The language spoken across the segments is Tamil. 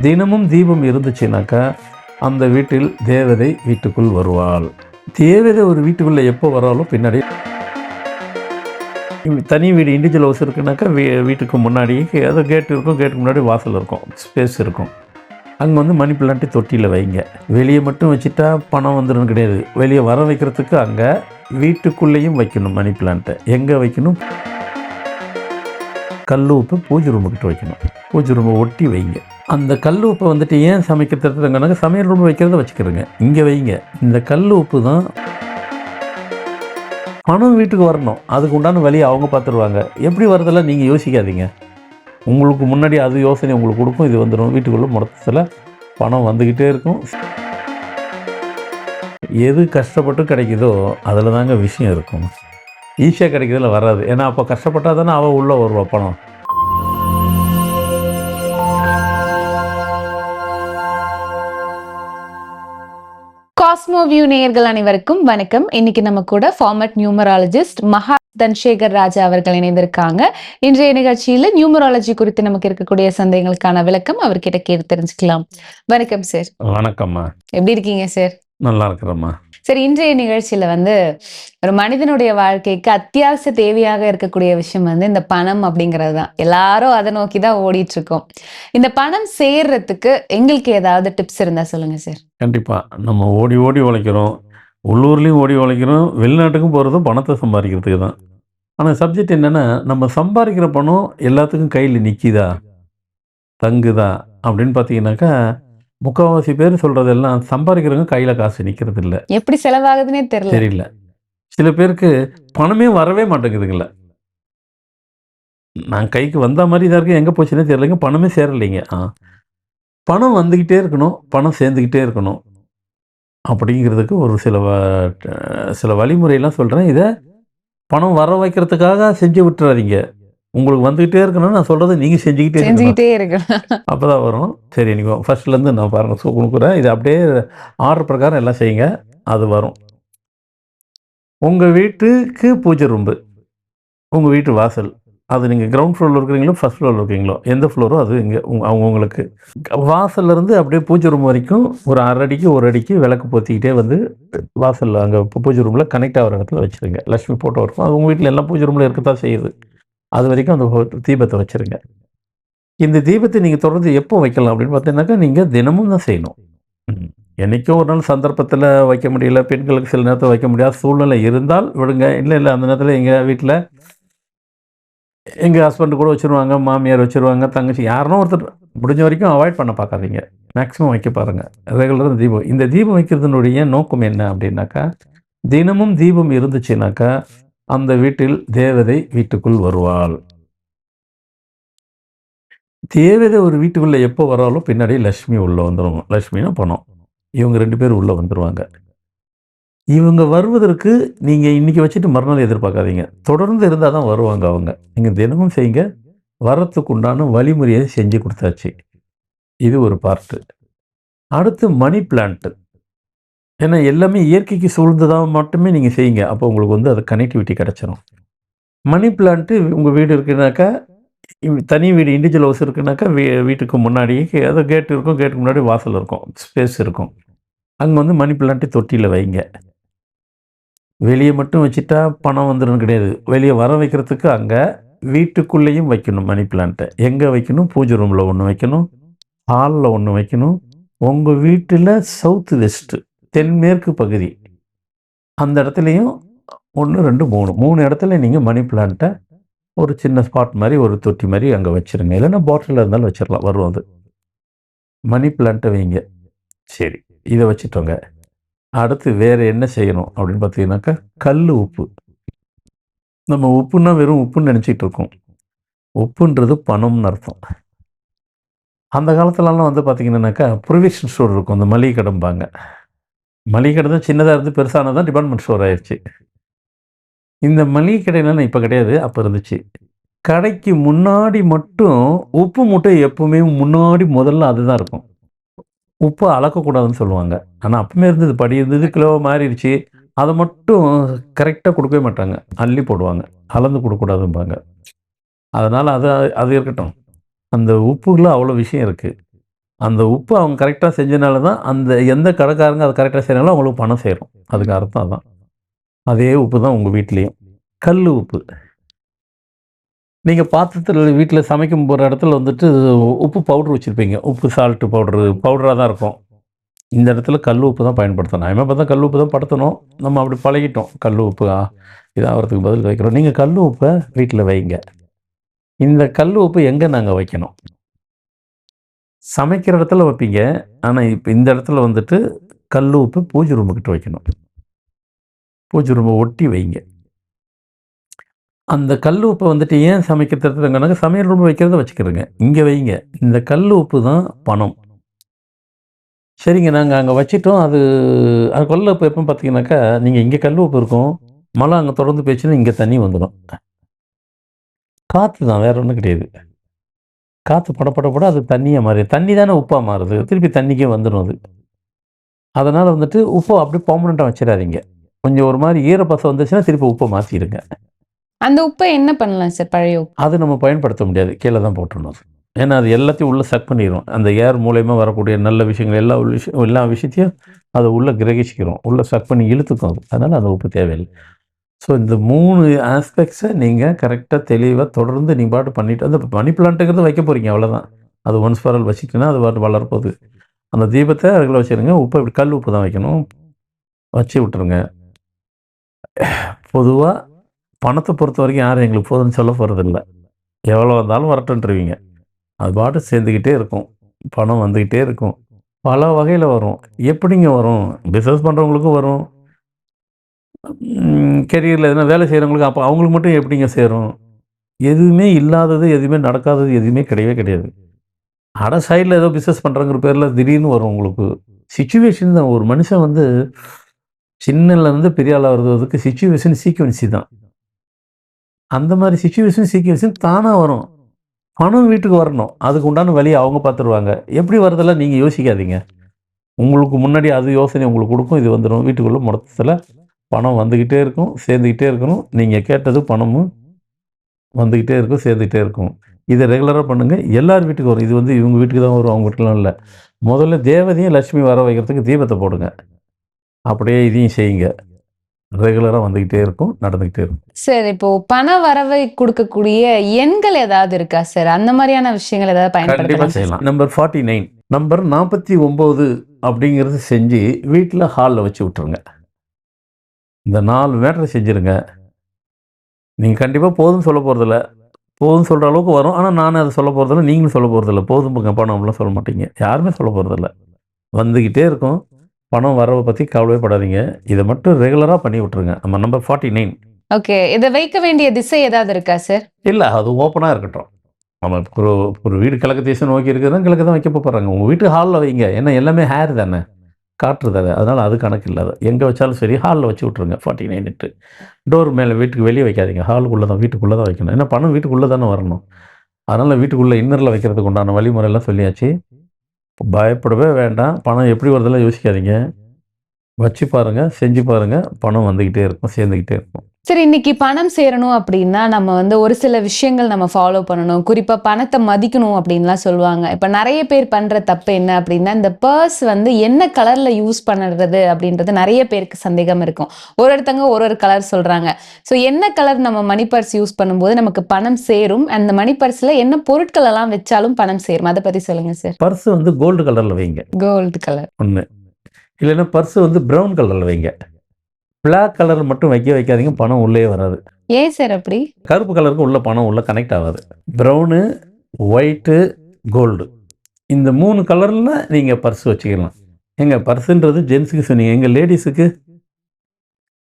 தினமும் தீபம் இருந்துச்சுனாக்கா அந்த வீட்டில் தேவதை வீட்டுக்குள் வருவாள். தேவதை ஒரு வீட்டுக்குள்ளே எப்போ வராலும் பின்னாடி தனி வீடு இண்டிவிஜுவல் ஹவுஸ் இருக்குனாக்கா வீட்டுக்கு முன்னாடி ஏதோ கேட் இருக்கும், கேட்டுக்கு முன்னாடி வாசல் இருக்கும், ஸ்பேஸ் இருக்கும். அங்கே வந்து மணி பிளான்ட்டு தொட்டியில் வைங்க. வெளியே மட்டும் வச்சுட்டா பணம் வந்துடும் கிடையாது. வெளியே வர வைக்கிறதுக்கு அங்கே வீட்டுக்குள்ளேயும் வைக்கணும். மணி பிளான்ட்டை எங்கே வைக்கணும்? கல் உப்பு பூஜை ரூமுக்கிட்ட வைக்கணும். பூஜை ரூமை ஒட்டி வைங்க. அந்த கல் உப்பை வந்துட்டு ஏன் சமைக்கிறதுனாக்க சமையல் ரூம் வைக்கிறத வச்சுக்கிறோங்க, இங்கே வைங்க. இந்த கல் உப்பு தான் பணம் வீட்டுக்கு வரணும். அதுக்கு உண்டான வழியை அவங்க பார்த்துருவாங்க. எப்படி வரதெல்லாம் நீங்கள் யோசிக்காதீங்க. உங்களுக்கு முன்னாடி அது யோசனை உங்களுக்கு கொடுக்கும். இது வந்துடும் வீட்டுக்குள்ளே மொத்தத்தில் பணம் வந்துக்கிட்டே இருக்கும். எது கஷ்டப்பட்டு கிடைக்குதோ அதில் தாங்க விஷயம் இருக்கும். ஈஸியாக கிடைக்கிறதுல வராது. ஏன்னா அப்போ கஷ்டப்பட்டால் தானே அவள் உள்ளே வருவா பணம். காஸ்மோ வியூ நேயர்கள் அனைவருக்கும் வணக்கம். இன்னைக்கு நம்ம கூட ஃபார்மட் நியூமராலஜிஸ்ட் மகா தன்சேகர் ராஜா அவர்கள் இணைந்திருக்காங்க. இன்றைய நிகழ்ச்சியில நியூமராலஜி குறித்து நமக்கு இருக்கக்கூடிய சந்தேகங்களுக்கான விளக்கம் அவர்கிட்ட கேட்டு தெரிஞ்சுக்கலாம். வணக்கம் சார். வணக்கம்மா. எப்படி இருக்கீங்க சார்? நல்லா இருக்கிறேம்மா. சரி, இன்றைய நிகழ்ச்சியில ஒரு மனிதனுடைய வாழ்க்கைக்கு அத்தியாவசிய தேவையாக இருக்கக்கூடிய விஷயம் இந்த பணம் அப்படிங்கிறது தான். எல்லாரும் அதை நோக்கி தான் ஓடிட்டு இருக்கோம். இந்த பணம் சேர்றதுக்கு எங்களுக்கு ஏதாவது டிப்ஸ் இருந்தா சொல்லுங்க சார். கண்டிப்பா. நம்ம ஓடி ஓடி உழைக்கிறோம், உள்ளூர்லேயும் ஓடி உழைக்கிறோம், வெளிநாட்டுக்கும் போகிறதும் பணத்தை சம்பாதிக்கிறதுக்கு தான். ஆனால் சப்ஜெக்ட் என்னென்னா, நம்ம சம்பாதிக்கிற பணம் எல்லாத்துக்கும் கையில் நிற்கிதா, தங்குதா அப்படின்னு பார்த்தீங்கன்னாக்கா, முக்கால்வாசி பேர் சொல்கிறதெல்லாம் சம்பாதிக்கிறவங்க கையில் காசு நிற்கிறது இல்லை. எப்படி செலவாகுதுன்னே தெரியல. சில பேருக்கு பணமே வரவே மாட்டேங்குதுங்கள. நான் கைக்கு வந்த மாதிரி தான் இருக்கு, எங்கே போச்சுன்னே தெரியலைங்க, பணமே சேரலைங்க. பணம் வந்துக்கிட்டே இருக்கணும், பணம் சேர்ந்துக்கிட்டே இருக்கணும் அப்படிங்கிறதுக்கு ஒரு சில வழிமுறையெல்லாம் சொல்கிறேன். இதை பணம் வர வைக்கிறதுக்காக செஞ்சு விட்டுறாதீங்க. உங்களுக்கு வந்துக்கிட்டே இருக்கணும்னு நான் சொல்கிறத நீங்கள் செஞ்சுக்கிட்டே இருக்கணும். அப்போ தான் வரும். சரி, நீங்கள் ஃபர்ஸ்ட்லேருந்து நான் பாருங்கள் கொடுக்குறேன். இது அப்படியே ஆர்டர் பிரகாரம் எல்லாம் செய்யுங்க, அது வரும். உங்கள் வீட்டுக்கு பூஜை ரூம்பு, உங்கள் வீட்டு வாசல், அது நீங்கள் கிரவுண்ட் ஃப்ளோரில் இருக்கிறீங்களோ ஃபர்ஸ்ட் ஃப்ளோரில் இருக்கீங்களோ எந்த ஃப்ளோரோ அது இங்கே அவங்கவுங்களுக்கு. வாசல்லேருந்து அப்படியே பூஜை ரூம் வரைக்கும் ஒரு 1/2 அடிக்கு 1 அடிக்கு விளக்கு போற்றிக்கிட்டே வாசலில் அங்கே பூஜை ரூமில் கனெக்ட் ஆகிற இடத்துல வச்சுருங்க. லக்ஷ்மி ஃபோட்டோ இருக்கும். அது உங்கள் வீட்டில் எல்லாம் பூஜை ரூமில் இருக்கத்தான் செய்யுது. அது வரைக்கும் அந்த தீபத்தை வச்சுருங்க. இந்த தீபத்தை நீங்கள் தொடர்ந்து எப்போ வைக்கலாம் அப்படின்னு பார்த்தீங்கன்னாக்கா, நீங்கள் தினமும் தான் செய்யணும். என்றைக்கும் ஒரு நாள் சந்தர்ப்பத்தில் வைக்க முடியல, பெண்களுக்கு சில நேரத்தில் வைக்க முடியாத சூழ்நிலை இருந்தால் விடுங்க. இல்லை அந்த நேரத்தில் எங்கள் வீட்டில் எங்கள் ஹஸ்பண்டு கூட வச்சுருவாங்க, மாமியார் வச்சுருவாங்க, தங்கச்சி யாருன்னா ஒருத்தர் முடிஞ்ச வரைக்கும் அவாய்ட் பண்ண பார்க்காதீங்க. மேக்ஸிமம் வைக்க பாருங்கள். ரெகுலராக தீபம். இந்த தீபம் வைக்கிறதுனுடைய நோக்கம் என்ன அப்படின்னாக்கா, தினமும் தீபம் இருந்துச்சுனாக்கா அந்த வீட்டில் தேவதை வீட்டுக்குள் வருவாள். தேவதை ஒரு வீட்டுக்குள்ளே எப்போ வராலும் பின்னாடி லக்ஷ்மி உள்ளே வந்துடும். லக்ஷ்மினா பணம். இவங்க 2 பேரும் உள்ளே வந்துடுவாங்க. இவங்க வருவதற்கு நீங்கள் இன்றைக்கி வச்சுட்டு மறுநாள் எதிர்பார்க்காதீங்க. தொடர்ந்து இருந்தால் தான் வருவாங்க அவங்க. நீங்கள் தினமும் செய்யுங்க. வரத்துக்கு உண்டான வழிமுறையை செஞ்சு கொடுத்தாச்சு. இது ஒரு பார்ட்டு. அடுத்து மணி பிளான்ட்டு. ஏன்னா எல்லாமே இயற்கைக்கு சூழ்ந்ததாக மட்டுமே நீங்கள் செய்யுங்க. அப்போ உங்களுக்கு அது கனெக்டிவிட்டி கிடச்சிரும். மணி பிளான்ட்டு உங்கள் வீடு இருக்குனாக்கா, தனி வீடு இண்டிவிஜுவல் ஹவுஸ் இருக்குனாக்கா வீட்டுக்கு முன்னாடி ஏதோ கேட் இருக்கும், கேட்டுக்கு முன்னாடி வாசல் இருக்கும், ஸ்பேஸ் இருக்கும். அங்கே மணி பிளான்ட்டு தொட்டியில் வைங்க. வெளியே மட்டும் வச்சுட்டா பணம் வந்துடும் கிடையாது. வெளியே வர வைக்கிறதுக்கு அங்கே வீட்டுக்குள்ளேயும் வைக்கணும். மணி பிளான்ட்டை எங்கே வைக்கணும்? பூஜை ரூமில் ஒன்று வைக்கணும், ஹாலில் ஒன்று வைக்கணும். உங்கள் வீட்டில் சவுத் வெஸ்ட்டு தென்மேற்கு பகுதி அந்த இடத்துலையும் 1, 2, 3 இடத்துல நீங்கள் மணி பிளான்ட்டை ஒரு சின்ன ஸ்பாட் மாதிரி ஒரு தொட்டி மாதிரி அங்கே வச்சுருங்க. இல்லைன்னா பாட்டிலில் இருந்தாலும் வச்சிடலாம், வரும் அது. மணி பிளான்ட்டை வைங்க. சரி, இதை வச்சுட்டோங்க. அடுத்து வேறு என்ன செய்யணும் அப்படின்னு பார்த்தீங்கன்னாக்கா, கல் உப்பு. நம்ம உப்புன்னா வெறும் உப்புன்னு நினச்சிக்கிட்டு இருக்கோம். உப்புன்றது பணம்னு அர்த்தம். அந்த காலத்துலலாம் பார்த்தீங்கன்னாக்கா ப்ரொவிஷன் ஸ்டோர் இருக்கும். அந்த மளிகை கடம்பாங்க. மளிகை கடை தான் சின்னதாக இருந்து பெருசானதான் டிபார்ட்மெண்ட் ஸ்டோர் ஆயிடுச்சு. இந்த மளிகை கடையிலாம் இப்போ கிடையாது, அப்போ இருந்துச்சு. கடைக்கு முன்னாடி மட்டும் உப்பு மூட்டை எப்பவுமே முன்னாடி முதல்ல அதுதான் இருக்கும். உப்பு அளக்கக்கூடாதுன்னு சொல்லுவாங்க. ஆனால் அப்பவுமே இருந்தது, படி இருந்தது, கிலோ மாறிடுச்சு. அதை மட்டும் கரெக்டாக கொடுக்கவே மாட்டாங்க, அள்ளி போடுவாங்க. அளந்து கொடுக்கக்கூடாதும்பாங்க. அதனால் அது இருக்கட்டும். அந்த உப்புக்குள்ள அவ்வளோ விஷயம் இருக்குது. அந்த உப்பு அவங்க கரெக்டாக செஞ்சனால தான் அந்த எந்த கடைக்காரங்க அதை கரெக்டாக செய்யறாங்களோ அவங்களுக்கு பணம் சேரும். அதுக்கு அர்த்தம் அதான். அதே உப்பு தான் உங்கள் வீட்லேயும். கல் உப்பு. நீங்கள் பாத்திரத்தில் வீட்டில் சமைக்கும் போகிற இடத்துல வந்துட்டு உப்பு பவுடர் வச்சுருப்பீங்க. உப்பு சால்ட்டு பவுடராக தான் இருக்கும். இந்த இடத்துல கல் உப்பு தான் பயன்படுத்தணும். நான் பார்த்தா கல் உப்பு தான் படுத்தணும். நம்ம அப்படி பழகிட்டோம். கல் உப்பு இதாகிறதுக்கு பதில் வைக்கிறோம். நீங்கள் கல் உப்பை வீட்டில் வைங்க. இந்த கல் உப்பு எங்கே நாங்கள் வைக்கணும்? சமைக்கிற இடத்துல வைப்பீங்க. ஆனால் இப்போ இந்த இடத்துல வந்துட்டு கல் உப்பு பூஜை ரூமுக்கிட்ட வைக்கணும். பூஜை ரூமை ஒட்டி வைங்க. அந்த கல் உப்பை வந்துட்டு ஏன் சமைக்கிறதுனாக்க சமையல் ரூம் வைக்கிறத வச்சுக்கிறோங்க. இங்கே வைங்க. இந்த கல் உப்பு தான் பணம். சரிங்க, நாங்கள் அங்கே வச்சிட்டோம். அது கொல்ல உப்பு எப்போ பார்த்தீங்கன்னாக்கா, நீங்கள் இங்கே கல் உப்பு இருக்கும். மழை அங்கே தொடர்ந்து போயிடுச்சுன்னா இங்கே தண்ணி வந்துடும். காற்று தான், வேற ஒன்றும் கிடையாது. காற்று பட அது தண்ணியாக மாறி தண்ணி தானே உப்பாக மாறுது. திருப்பி தண்ணிக்கே வந்துடும் அது. அதனால் வந்துட்டு உப்பை அப்படியே பெர்மனெண்ட்டாக வச்சிடாதீங்க. கொஞ்சம் ஒரு மாதிரி ஈரப்பசம் வந்துச்சுன்னா திருப்பி உப்பை மாற்றிடுங்க. அந்த உப்பை என்ன பண்ணலாம் சார்? பழைய உப்பு அது நம்ம பயன்படுத்த முடியாது. கீழே தான் போட்டுடணும். ஏன்னா அது எல்லாத்தையும் உள்ளே சக் பண்ணிடும். அந்த ஏர் மூலயமா வரக்கூடிய நல்ல விஷயங்கள் எல்லா விஷயத்தையும் அதை உள்ளே கிரகிச்சிக்கிறோம். உள்ளே சக் பண்ணி இழுத்துக்கும் அது. அதனால் அந்த உப்பு தேவையில்லை. ஸோ இந்த 3 ஆஸ்பெக்ட்ஸை நீங்கள் கரெக்டாக தெளிவாக தொடர்ந்து நீங்கள் பாட்டு பண்ணிவிட்டு அந்த மணி பிளான்ட்டுங்கிறது வைக்க போகிறீங்க, அவ்வளோதான். அது ஒன்ஸ் ஃபார் ஆல் வச்சுக்கிட்டோன்னா அது பாட்டு வளரப்போகுது. அந்த தீபத்தை அதுக்குள்ளே வச்சுருங்க. உப்பை இப்படி கல் உப்பு தான் வைக்கணும். வச்சு விட்டுருங்க. பொதுவாக பணத்தை பொறுத்த வரைக்கும் யாரும் எங்களுக்கு போதும்னு சொல்ல போகிறதில்ல. எவ்வளோ வந்தாலும் வரட்டுன்ருவீங்க. அது பாட்டு சேர்ந்துக்கிட்டே இருக்கும். பணம் வந்துக்கிட்டே இருக்கும். பல வகையில் வரும். எப்படிங்க வரும்? பிஸ்னஸ் பண்ணுறவங்களுக்கும் வரும். கெரியரில் எதுனா வேலை செய்கிறவங்களுக்கு அப்போ அவங்களுக்கு மட்டும் எப்படிங்க சேரும்? எதுவுமே இல்லாதது, எதுவுமே நடக்காதது எதுவுமே கிடையவே கிடையாது. சைடில் ஏதோ பிஸ்னஸ் பண்ணுறங்கிற பேரில் திடீர்னு வரும் உங்களுக்கு. சிச்சுவேஷன் தான். ஒரு மனுஷன் வந்து சின்னலேருந்து பெரிய ஆளாக வருவதுக்கு சிச்சுவேஷன் சீக்வன்சி தான். அந்த மாதிரி சீக்வன்ஸும் தானாக வரும். பணம் வீட்டுக்கு வரணும். அதுக்கு உண்டான வழியை அவங்க பார்த்துருவாங்க. எப்படி வருதெல்லாம் நீங்கள் யோசிக்காதீங்க. உங்களுக்கு முன்னாடி அது யோசனை உங்களுக்கு கொடுக்கும். இது வந்துடும். வீட்டுக்குள்ளே மொத்தத்தில் பணம் வந்துக்கிட்டே இருக்கும், சேர்ந்துக்கிட்டே இருக்கணும். நீங்கள் கேட்டது பணமும் வந்துக்கிட்டே இருக்கும், சேர்ந்துக்கிட்டே இருக்கும். இதை ரெகுலராக பண்ணுங்கள். எல்லார் வீட்டுக்கு வரும். இது வந்து இவங்க வீட்டுக்கு தான் வரும், அவங்க வீட்டுக்குலாம் இல்லை. முதல்ல தேவதையும் லட்சுமி வர வைக்கிறதுக்கு தீபத்தை போடுங்க. அப்படியே இதையும் செய்யுங்க. ரெகுலராக வந்துக்கிட்டே இருக்கும், நடந்துக்கிட்டே இருக்கும். சார், இப்போ பண வரவை கொடுக்கக்கூடிய எண்கள் ஏதாவது இருக்கா சார்? அந்த மாதிரியான விஷயங்கள் ஏதாவது கண்டிப்பாக பயன்படுத்தலாம்? செய்யலாம். நம்பர் 49, நம்பர் 49 அப்படிங்கிறது செஞ்சு வீட்டில் ஹாலில் வச்சு விட்டுருங்க. இந்த 4 மேட்டரை செஞ்சுருங்க. நீங்கள் கண்டிப்பாக போதும்னு சொல்ல போகிறதில்ல. போதும்னு சொல்கிற அளவுக்கு வரும். ஆனால் நானும் அதை சொல்ல போகிறதில்ல, நீங்களும் சொல்ல போகிறதில்ல. போதும் பணம் அப்படிலாம் சொல்ல மாட்டீங்க. யாருமே சொல்ல போகிறதில்ல. வந்துக்கிட்டே இருக்கும். பணம் வரவை பற்றி கவலையே படாதீங்க. இதை மட்டும் ரெகுலராக பண்ணி விட்டுருங்க. நம்ம நம்பர் 49. ஓகே. இதை வைக்க வேண்டிய திசை ஏதாவது இருக்கா சார்? இல்லை, அது ஓப்பனாக இருக்கட்டும். நம்ம ஒரு வீடு கிழக்கு திசை நோக்கி இருக்குதுன்னா கிழக்கு தான் வைக்க போகிறாங்க. உங்கள் வீட்டு ஹாலில் வைங்க. ஏன்னா எல்லாமே ஹேர் தானே, காற்று தானே. அதனால் அது கணக்கு இல்லாத எங்கே வச்சாலும் சரி ஹாலில் வச்சு விட்ருங்க. 49 டோர் மேலே வீட்டுக்கு வெளியே வைக்காதீங்க. ஹாலுக்குள்ளே தான், வீட்டுக்குள்ளே தான் வைக்கணும். ஏன்னா பணம் வீட்டுக்குள்ளே தானே வரணும். அதனால் வீட்டுக்குள்ளே இன்னரில் வைக்கிறதுக்கு உண்டான வழிமுறையெல்லாம் சொல்லியாச்சு. பயப்படவே வேண்டாம். பணம் எப்படி வருதெல்லாம் யோசிக்காதீங்க. வச்சு பாருங்கள், செஞ்சு பாருங்கள். பணம் வந்துக்கிட்டே இருக்கும், சேர்ந்துக்கிட்டே இருக்கும். சரி, இன்னைக்கு பணம் சேரணும் அப்படின்னா நம்ம வந்து ஒரு சில விஷயங்கள் நம்ம ஃபாலோ பண்ணணும். குறிப்பா பணத்தை மதிக்கணும் அப்படின்லாம் சொல்லுவாங்க. இப்ப நிறைய பேர் பண்ற தப்பு என்ன அப்படின்னா, இந்த பர்ஸ் வந்து என்ன கலர்ல யூஸ் பண்ணுறது அப்படின்றது நிறைய பேருக்கு சந்தேகம் இருக்கும். ஒருத்தங்க ஒரு கலர் சொல்றாங்க. ஸோ என்ன கலர் நம்ம மணி பர்ஸ் யூஸ் பண்ணும்போது நமக்கு பணம் சேரும், அந்த மணி பர்ஸ்ல என்ன பொருட்கள் எல்லாம் வச்சாலும் பணம் சேரும், அதை பத்தி சொல்லுங்க சார். பர்ஸ் வந்து கோல்டு கலரில் வைங்க. கோல்டு கலர் ஒன்று. இல்லைன்னா பர்ஸ் வந்து ப்ரௌன் கலரில் வைங்க. பிளாக் கலர் மட்டும் வைக்காதீங்க. பணம் உள்ளே வராது. ஏன் சார் அப்படி? கருப்பு கலருக்கு உள்ள பணம் உள்ள கனெக்ட் ஆகாது. ப்ரௌனு, ஒயிட்டு, கோல்டு, இந்த 3 கலரில் நீங்கள் பர்ஸ் வச்சுக்கலாம். எங்க பர்ஸுன்றது ஜென்ஸுக்கு சொன்னீங்க. எங்கள் லேடிஸுக்கு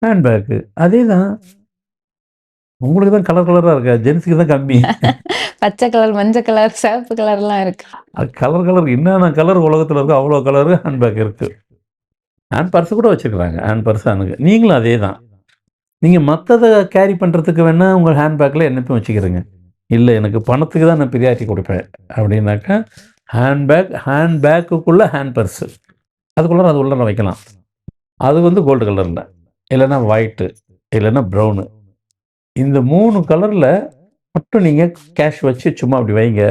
ஹேண்ட்பேக்கு அதே தான். உங்களுக்கு தான் கலர் கலராக இருக்கா, ஜென்ஸுக்கு தான் கம்மி. பச்சை கலர், மஞ்சள் கலர், சிவப்பு கலர்லாம் இருக்கு. அது கலர் என்னென்ன கலர் உலகத்தில் இருக்கோ அவ்வளோ கலரு ஹேண்ட்பேக் இருக்குது. ஹேண்ட் பர்ஸு கூட வச்சுருக்குறாங்க. ஹேண்ட் பர்ஸ் அனுக்கு நீங்களும் அதே தான். நீங்கள் மற்றதை கேரி பண்ணுறதுக்கு வேணால் உங்கள் ஹேண்ட்பேக்கில் என்னப்போ வச்சுக்கிறீங்க. இல்லை எனக்கு பணத்துக்கு தான் நான் ப்ரியாரிட்டி கொடுப்பேன் அப்படின்னாக்கா ஹேண்ட்பேக்குள்ளே ஹேண்ட் பர்ஸு அதுக்குள்ளே அது உள்ளே வைக்கலாம். அது வந்து கோல்டு கலரில், இல்லைன்னா ஒயிட்டு, இல்லைன்னா ப்ரௌனு, இந்த 3 கலரில் மட்டும் நீங்கள் கேஷ் வச்சு சும்மா அப்படி வைங்க.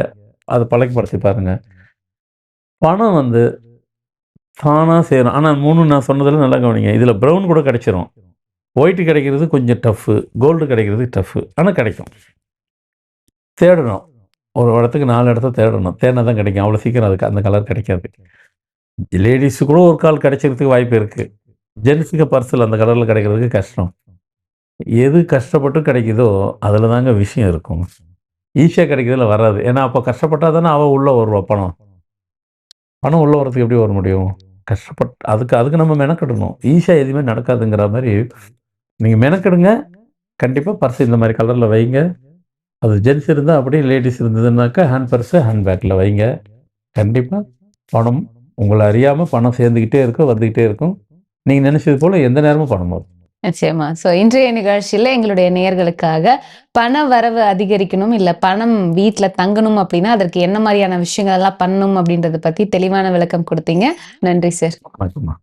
அதை பழக்கப்படுத்தி பாருங்கள். பணம் வந்து தானா சேரும். ஆனா 3 நான் சொன்னதுல நல்லா கவனிங்க. இதுல ப்ரவுன் கூட கிடைச்சிரும். ஒயிட் கிடைக்கிறது கொஞ்சம் டஃப்பு. கோல்டு கிடைக்கிறது டஃப்பு. ஆனா கிடைக்கும். தேடணும். ஒரு இடத்துக்கு 4 இடத்த தேடணும். தேடினா தான் கிடைக்கும். அவ்வளோ சீக்கிரம் அதுக்கு அந்த கலர் கிடைக்காது. லேடீஸு கூட ஒரு கால் கிடைக்கிறதுக்கு வாய்ப்பு இருக்கு. ஜென்ஸுக்கு பர்ஸில் அந்த கலரில் கிடைக்கிறதுக்கு கஷ்டம். எது கஷ்டப்பட்டு கிடைக்குதோ அதில் தாங்க விஷயம் இருக்கும். ஈஸியாக கிடைக்கிறதுல வராது. ஏன்னா அப்போ கஷ்டப்பட்டா தானே அவள் உள்ளே வருவா பணம். பணம் உள்ளே வரதுக்கு எப்படி வர முடியும்? அதுக்கு நம்ம மெனக்கெடணும். ஈஸியாக எதுவுமே நடக்காதுங்கிற மாதிரி நீங்கள் மெனக்கெடுங்க. கண்டிப்பாக பர்ஸ் இந்த மாதிரி கலரில் வைங்க. அது ஜென்ஸ் இருந்தால் அப்படியே லேடிஸ் இருந்ததுன்னாக்கா ஹேண்ட் பர்ஸு ஹேண்ட் பேக்கில் வைங்க. கண்டிப்பாக பணம் உங்களை அறியாமல் பணம் சேர்ந்துக்கிட்டே இருக்கும், வந்துக்கிட்டே இருக்கும். நீங்கள் நினைச்சது போல் எந்த நேரமும் பணம் வரும். நிச்சயமா. ஸோ இன்றைய நிகழ்ச்சியில எங்களுடைய நேயர்களுக்காக பண வரவு அதிகரிக்கணும், இல்ல பணம் வீட்ல தங்கணும் அப்படின்னா, அதற்கு என்ன மாரியான விஷயங்கள் எல்லாம் பண்ணணும் அப்படின்றத பத்தி தெளிவான விளக்கம் குடுத்தீங்க. நன்றி சார். வணக்கம்மா.